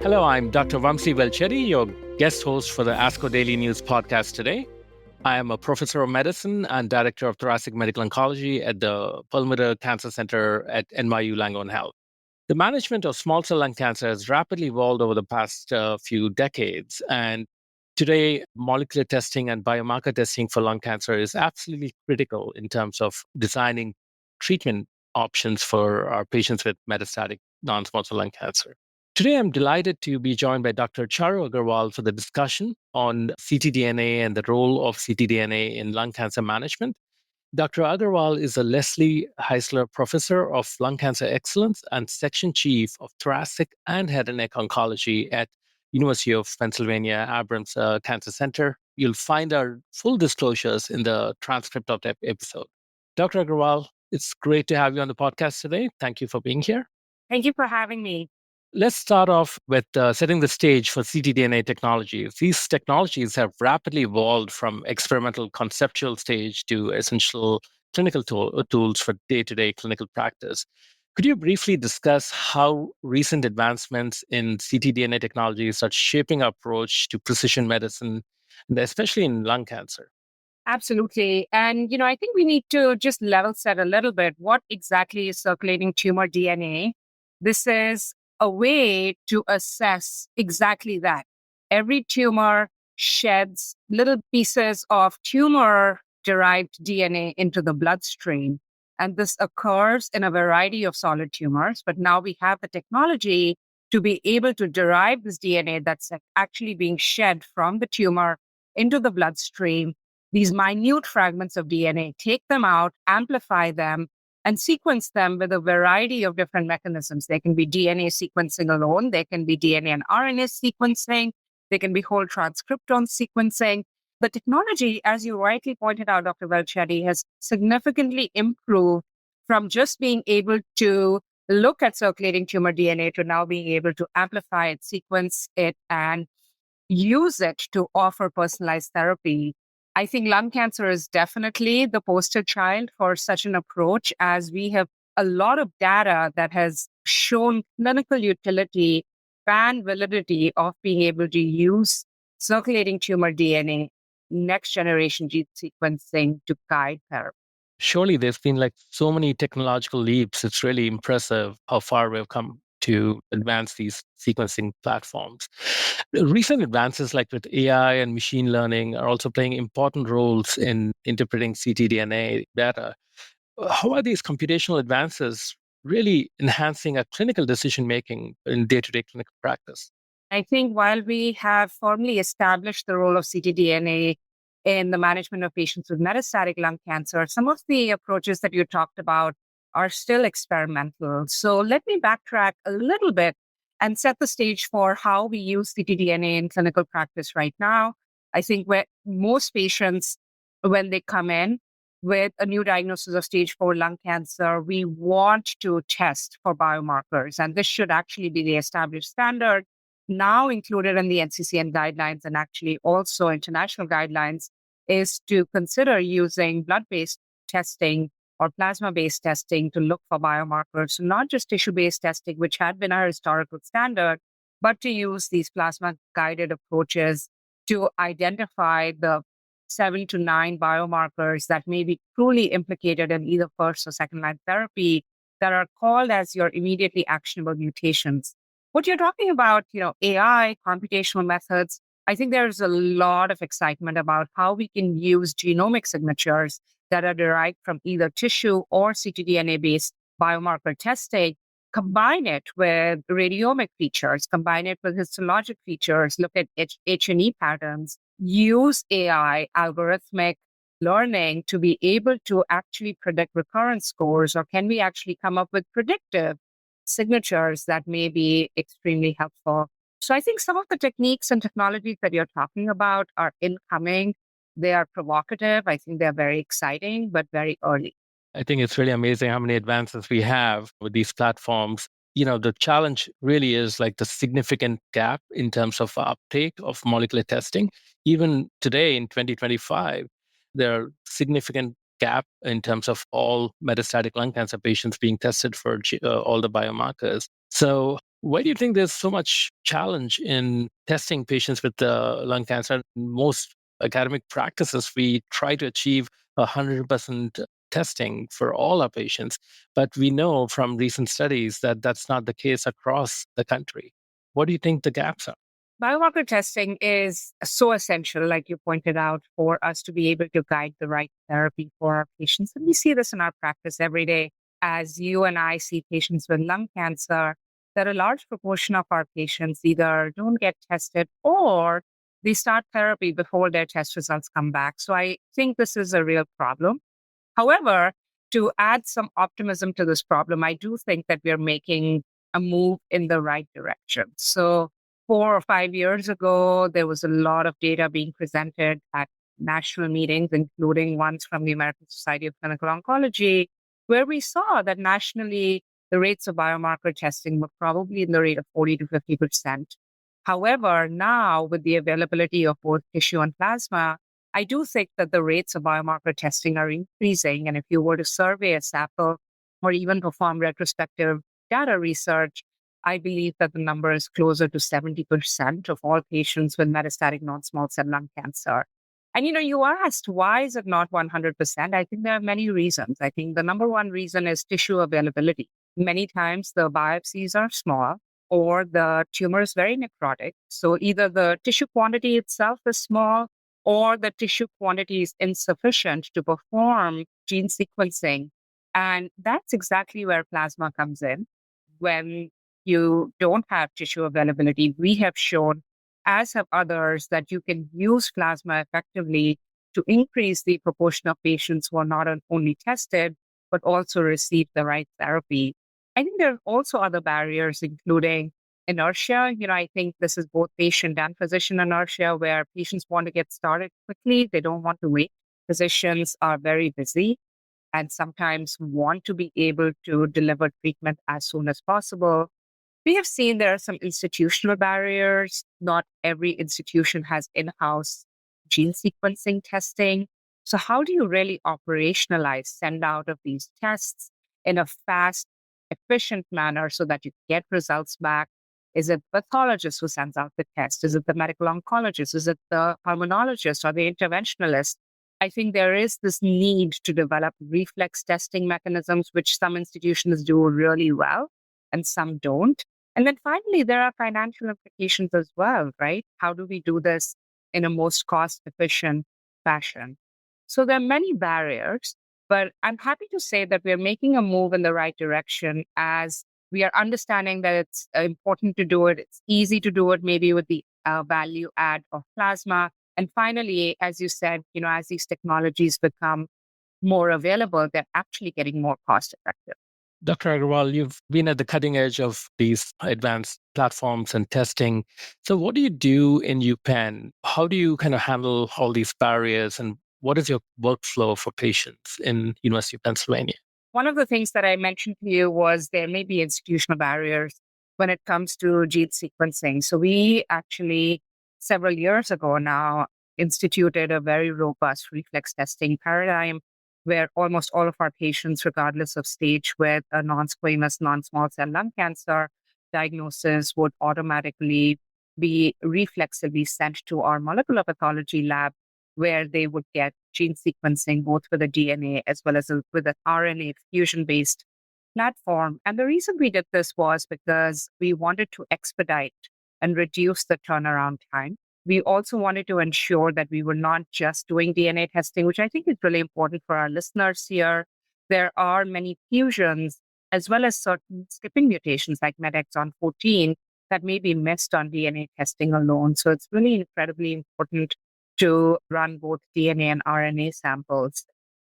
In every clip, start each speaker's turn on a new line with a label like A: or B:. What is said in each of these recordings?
A: Hello, I'm Dr. Vamsi Velcheti, your guest host for the ASCO Daily News Podcast today. I am a professor of medicine and director of thoracic medical oncology at the Perlmutter Cancer Center at NYU Langone Health. The management of small cell lung cancer has rapidly evolved over the past few decades. And today, molecular testing and biomarker testing for lung cancer is absolutely critical in terms of designing treatment options for our patients with metastatic non-small cell lung cancer. Today, I'm delighted to be joined by Dr. Charu Aggarwal for the discussion on ctDNA and the role of ctDNA in lung cancer management. Dr. Aggarwal is a Leslye Heisler Professor of Lung Cancer Excellence and Section Chief of Thoracic and Head and Neck Oncology at University of Pennsylvania Abramson Cancer Center. You'll find our full disclosures in the transcript of that episode. Dr. Aggarwal, it's great to have you on the podcast today. Thank you for being here.
B: Thank you for having me.
A: Let's start off with setting the stage for ctDNA technologies. These technologies have rapidly evolved from experimental conceptual stage to essential clinical tools for day-to-day clinical practice. Could you briefly discuss how recent advancements in ctDNA technologies are shaping our approach to precision medicine, and especially in lung cancer?
B: Absolutely. And, I think we need to just level set a little bit. What exactly is circulating tumor DNA? This is a way to assess exactly that. Every tumor sheds little pieces of tumor-derived DNA into the bloodstream. And this occurs in a variety of solid tumors. But now we have the technology to be able to derive this DNA that's actually being shed from the tumor into the bloodstream. These minute fragments of DNA, take them out, amplify them, and sequence them with a variety of different mechanisms. They can be DNA sequencing alone. They can be DNA and RNA sequencing. They can be whole transcriptome sequencing. The technology, as you rightly pointed out, Dr. Velcheti, has significantly improved from just being able to look at circulating tumor DNA to now being able to amplify it, sequence it, and use it to offer personalized therapy. I think lung cancer is definitely the poster child for such an approach, as we have a lot of data that has shown clinical utility and validity of being able to use circulating tumor DNA, next generation gene sequencing to guide therapy.
A: Surely there's been so many technological leaps. It's really impressive how far we've come to advance these sequencing platforms. Recent advances like with AI and machine learning are also playing important roles in interpreting ctDNA data. How are these computational advances really enhancing our clinical decision making in day-to-day clinical practice?
B: I think while we have formally established the role of ctDNA in the management of patients with metastatic lung cancer, some of the approaches that you talked about are still experimental. So let me backtrack a little bit and set the stage for how we use ctDNA in clinical practice right now. I think where most patients, when they come in with a new diagnosis of stage 4 lung cancer, we want to test for biomarkers. And this should actually be the established standard, now included in the NCCN guidelines and actually also international guidelines, is to consider using blood-based testing or plasma-based testing to look for biomarkers. So not just tissue-based testing, which had been our historical standard, but to use these plasma-guided approaches to identify the 7 to 9 biomarkers that may be truly implicated in either first or second line therapy that are called as your immediately actionable mutations. What you're talking about, AI, computational methods, I think there's a lot of excitement about how we can use genomic signatures that are derived from either tissue or ctDNA-based biomarker testing, combine it with radiomic features, combine it with histologic features, look at H&E patterns, use AI, algorithmic learning to be able to actually predict recurrence scores, or can we actually come up with predictive signatures that may be extremely helpful. So I think some of the techniques and technologies that you're talking about are incoming. They are provocative. I think they're very exciting, but very early.
A: I think it's really amazing how many advances we have with these platforms. The challenge really is the significant gap in terms of uptake of molecular testing. Even today in 2025, there are significant gap in terms of all metastatic lung cancer patients being tested for all the biomarkers. So Why do you think there's so much challenge in testing patients with lung cancer? In most academic practices, we try to achieve 100% testing for all our patients, but we know from recent studies that that's not the case across the country. What do you think the gaps are?
B: Biomarker testing is so essential, like you pointed out, for us to be able to guide the right therapy for our patients. And we see this in our practice every day. As you and I see patients with lung cancer, that a large proportion of our patients either don't get tested or they start therapy before their test results come back. So I think this is a real problem. However, to add some optimism to this problem, I do think that we are making a move in the right direction. So 4 or 5 years ago, there was a lot of data being presented at national meetings, including ones from the American Society of Clinical Oncology, where we saw that nationally, the rates of biomarker testing were probably in the rate of 40 to 50%. However, now with the availability of both tissue and plasma, I do think that the rates of biomarker testing are increasing. And if you were to survey a sample or even perform retrospective data research, I believe that the number is closer to 70% of all patients with metastatic non-small cell lung cancer. And you asked, why is it not 100%? I think there are many reasons. I think the number one reason is tissue availability. Many times the biopsies are small or the tumor is very necrotic. So either the tissue quantity itself is small or the tissue quantity is insufficient to perform gene sequencing. And that's exactly where plasma comes in. When you don't have tissue availability, we have shown, as have others, that you can use plasma effectively to increase the proportion of patients who are not only tested, but also receive the right therapy. I think there are also other barriers, including inertia. I think this is both patient and physician inertia, where patients want to get started quickly. They don't want to wait. Physicians are very busy and sometimes want to be able to deliver treatment as soon as possible. We have seen there are some institutional barriers. Not every institution has in-house gene sequencing testing. So how do you really operationalize send out of these tests in a fast, efficient manner so that you get results back? Is it the pathologist who sends out the test? Is it the medical oncologist? Is it the pulmonologist or the interventionalist? I think there is this need to develop reflex testing mechanisms, which some institutions do really well and some don't. And then finally, there are financial implications as well, right? How do we do this in a most cost efficient fashion? So there are many barriers, but I'm happy to say that we're making a move in the right direction as we are understanding that it's important to do it. It's easy to do it, maybe with the value add of plasma. And finally, as you said, as these technologies become more available, they're actually getting more cost effective.
A: Dr. Aggarwal, you've been at the cutting edge of these advanced platforms and testing. So what do you do in UPenn? How do you kind of handle all these barriers, and what is your workflow for patients in University of Pennsylvania?
B: One of the things that I mentioned to you was there may be institutional barriers when it comes to gene sequencing. So we actually, several years ago now, instituted a very robust reflex testing paradigm where almost all of our patients, regardless of stage with a non-squamous, non-small cell lung cancer diagnosis, would automatically be reflexively sent to our molecular pathology lab, where they would get gene sequencing, both with a DNA as well as with an RNA fusion-based platform. And the reason we did this was because we wanted to expedite and reduce the turnaround time. We also wanted to ensure that we were not just doing DNA testing, which I think is really important for our listeners here. There are many fusions as well as certain skipping mutations like METexon 14 that may be missed on DNA testing alone. So it's really incredibly important to run both DNA and RNA samples.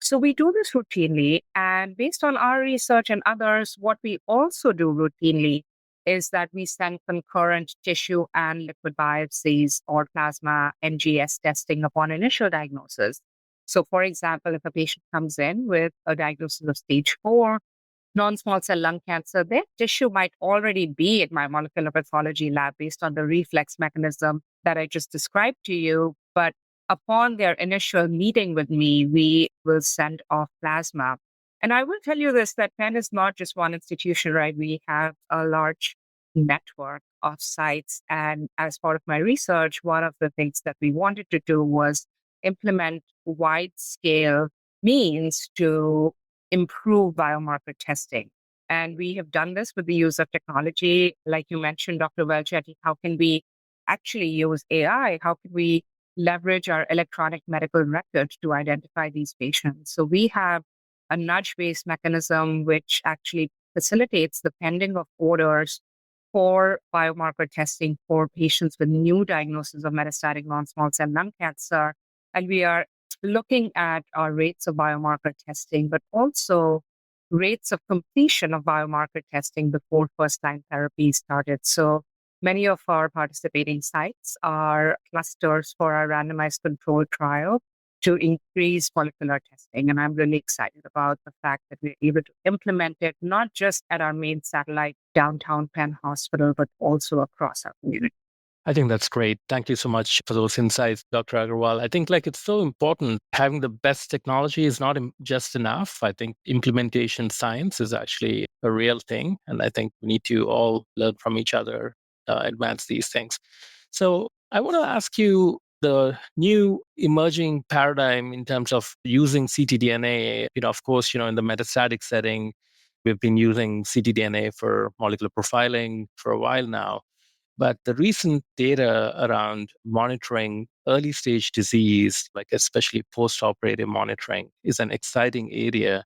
B: So we do this routinely. And based on our research and others, what we also do routinely is that we send concurrent tissue and liquid biopsies or plasma NGS testing upon initial diagnosis. So for example, if a patient comes in with a diagnosis of stage 4, non-small cell lung cancer, their tissue might already be at my molecular pathology lab based on the reflex mechanism that I just described to you. But upon their initial meeting with me, we will send off plasma. And I will tell you this, that Penn is not just one institution, right? We have a large network of sites. And as part of my research, one of the things that we wanted to do was implement wide scale means to improve biomarker testing. And we have done this with the use of technology. Like you mentioned, Dr. Velcheti, how can we actually use AI? How can we leverage our electronic medical record to identify these patients? So we have a nudge-based mechanism which actually facilitates the pending of orders for biomarker testing for patients with new diagnosis of metastatic non-small cell lung cancer. And we are looking at our rates of biomarker testing, but also rates of completion of biomarker testing before first-line therapy started. So many of our participating sites are clusters for our randomized controlled trial to increase molecular testing. And I'm really excited about the fact that we're able to implement it, not just at our main satellite downtown Penn Hospital, but also across our community.
A: I think that's great. Thank you so much for those insights, Dr. Aggarwal. I think it's so important. Having the best technology is not just enough. I think implementation science is actually a real thing. And I think we need to all learn from each other, advance these things. So I want to ask you the new emerging paradigm in terms of using ctDNA. Of course, in the metastatic setting, we've been using ctDNA for molecular profiling for a while now. But the recent data around monitoring early stage disease, like especially post-operative monitoring, is an exciting area.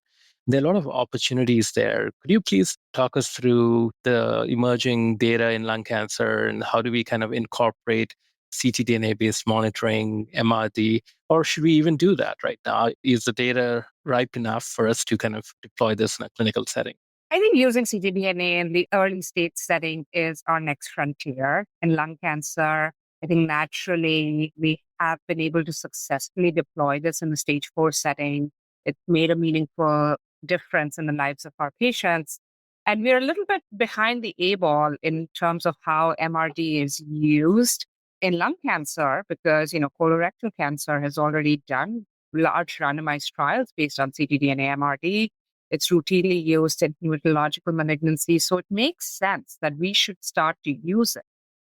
A: There are a lot of opportunities there. Could you please talk us through the emerging data in lung cancer and how do we kind of incorporate ctDNA-based monitoring, MRD, or should we even do that right now? Is the data ripe enough for us to kind of deploy this in a clinical setting?
B: I think using ctDNA in the early stage setting is our next frontier. In lung cancer, I think naturally we have been able to successfully deploy this in the stage 4 setting. It's made a meaningful difference in the lives of our patients. And we're a little bit behind the A ball in terms of how MRD is used in lung cancer because, colorectal cancer has already done large randomized trials based on ctDNA MRD. It's routinely used in hematological malignancies. So it makes sense that we should start to use it.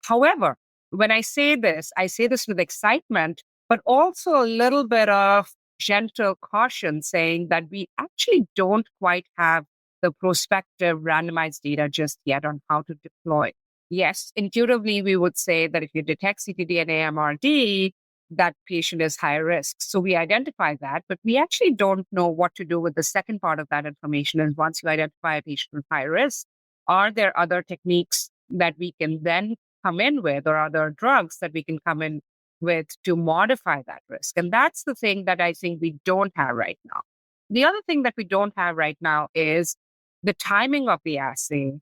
B: However, when I say this with excitement, but also a little bit of gentle caution saying that we actually don't quite have the prospective randomized data just yet on how to deploy. Yes, intuitively, we would say that if you detect ctDNA MRD, that patient is high risk. So we identify that, but we actually don't know what to do with the second part of that information. Is once you identify a patient with high risk, are there other techniques that we can then come in with or other drugs that we can come in with to modify that risk? And that's the thing that I think we don't have right now. The other thing that we don't have right now is the timing of the assay,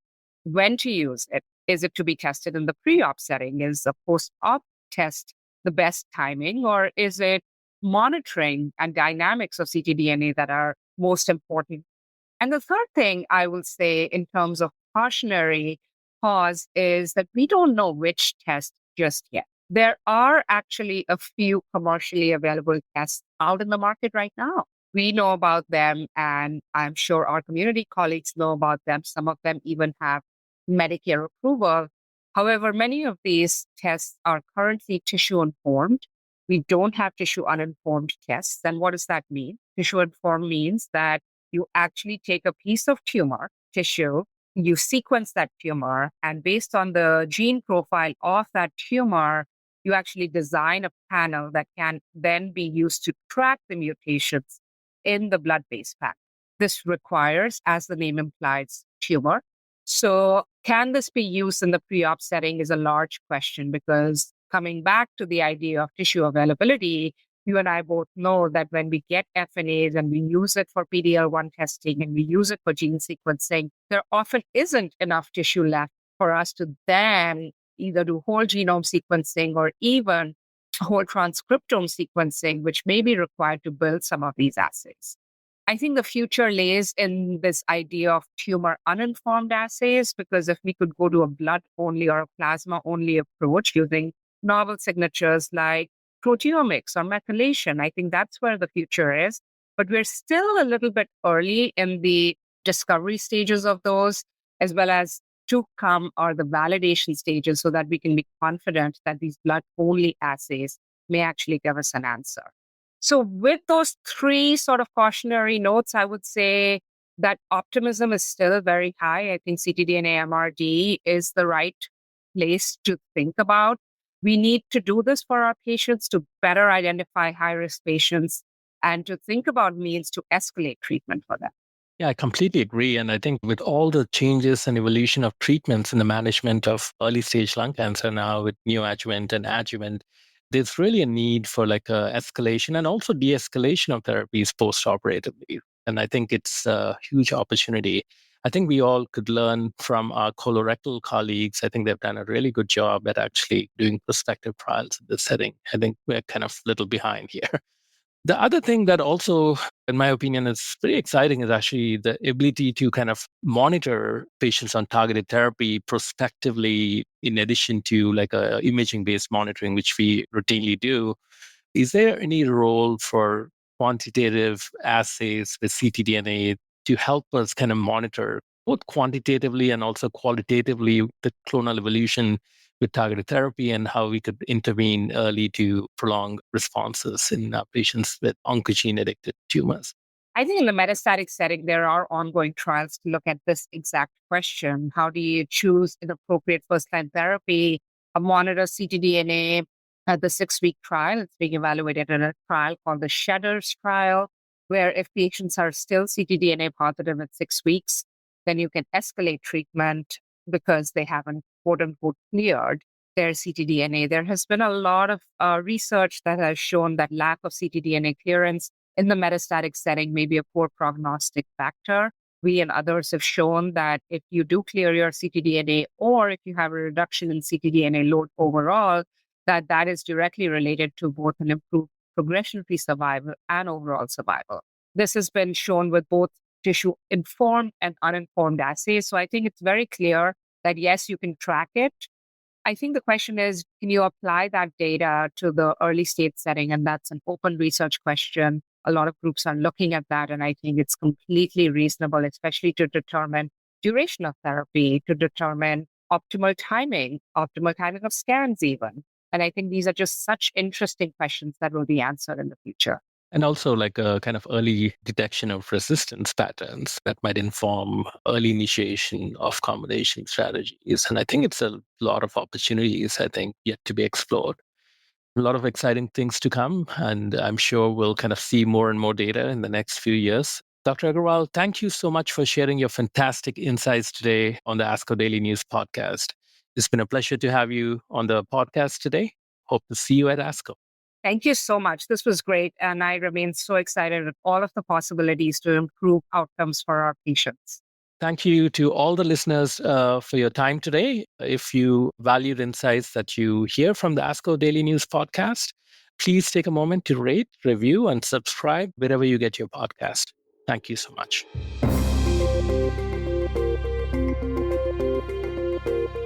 B: when to use it. Is it to be tested in the pre-op setting? Is the post-op test the best timing, or is it monitoring and dynamics of ctDNA that are most important? And the third thing I will say in terms of cautionary pause is that we don't know which test just yet. There are actually a few commercially available tests out in the market right now. We know about them, and I'm sure our community colleagues know about them. Some of them even have Medicare approval. However, many of these tests are currently tissue informed. We don't have tissue uninformed tests. And what does that mean? Tissue informed means that you actually take a piece of tumor tissue, you sequence that tumor, and based on the gene profile of that tumor, you actually design a panel that can then be used to track the mutations in the blood-based panel. This requires, as the name implies, tumor. So can this be used in the pre-op setting is a large question because coming back to the idea of tissue availability, you and I both know that when we get FNAs and we use it for PD-L1 testing and we use it for gene sequencing, there often isn't enough tissue left for us to then either do whole genome sequencing or even whole transcriptome sequencing, which may be required to build some of these assays. I think the future lays in this idea of tumor uninformed assays, because if we could go to a blood only or a plasma only approach using novel signatures like proteomics or methylation, I think that's where the future is. But we're still a little bit early in the discovery stages of those, as well as to come are the validation stages so that we can be confident that these blood-only assays may actually give us an answer. So with those three sort of cautionary notes, I would say that optimism is still very high. I think ctDNA MRD is the right place to think about. We need to do this for our patients to better identify high-risk patients and to think about means to escalate treatment for them.
A: Yeah, I completely agree. And I think with all the changes and evolution of treatments in the management of early stage lung cancer now with neoadjuvant and adjuvant, there's really a need for like a escalation and also de-escalation of therapies post-operatively. And I think it's a huge opportunity. I think we all could learn from our colorectal colleagues. I think they've done a really good job at actually doing prospective trials in this setting. I think we're kind of a little behind here. The other thing that also, in my opinion, is pretty exciting is actually the ability to kind of monitor patients on targeted therapy prospectively, in addition to like a imaging-based monitoring, which we routinely do. Is there any role for quantitative assays with ctDNA to help us kind of monitor both quantitatively and also qualitatively the clonal evolution with targeted therapy and how we could intervene early to prolong responses in patients with oncogene-addicted tumors?
B: I think in the metastatic setting, there are ongoing trials to look at this exact question. How do you choose an appropriate first-line therapy? Monitor ctDNA at the 6-week trial. It's being evaluated in a trial called the Shedders trial, where if patients are still ctDNA positive at 6 weeks, then you can escalate treatment because they haven't, quote unquote, cleared their ctDNA. There has been a lot of research that has shown that lack of ctDNA clearance in the metastatic setting may be a poor prognostic factor. We and others have shown that if you do clear your ctDNA or if you have a reduction in ctDNA load overall, that is directly related to both an improved progression-free survival and overall survival. This has been shown with both tissue-informed and uninformed assays. So I think it's very clear that, yes, you can track it. I think the question is, can you apply that data to the early stage setting? And that's an open research question. A lot of groups are looking at that. And I think it's completely reasonable, especially to determine duration of therapy, to determine optimal timing of scans even. And I think these are just such interesting questions that will be answered in the future.
A: And also like a kind of early detection of resistance patterns that might inform early initiation of combination strategies. And I think it's a lot of opportunities, I think, yet to be explored. A lot of exciting things to come. And I'm sure we'll kind of see more and more data in the next few years. Dr. Aggarwal, thank you so much for sharing your fantastic insights today on the ASCO Daily News Podcast. It's been a pleasure to have you on the podcast today. Hope to see you at ASCO.
B: Thank you so much. This was great. And I remain so excited with all of the possibilities to improve outcomes for our patients.
A: Thank you to all the listeners for your time today. If you value the insights that you hear from the ASCO Daily News Podcast, please take a moment to rate, review, and subscribe wherever you get your podcast. Thank you so much.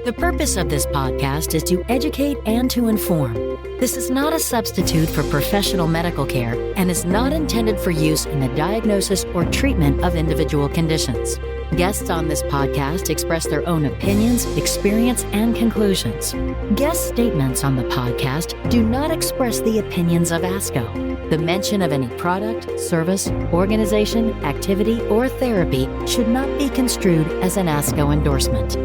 C: The purpose of this podcast is to educate and to inform. This is not a substitute for professional medical care and is not intended for use in the diagnosis or treatment of individual conditions. Guests on this podcast express their own opinions, experience, and conclusions. Guest statements on the podcast do not express the opinions of ASCO. The mention of any product, service, organization, activity, or therapy should not be construed as an ASCO endorsement.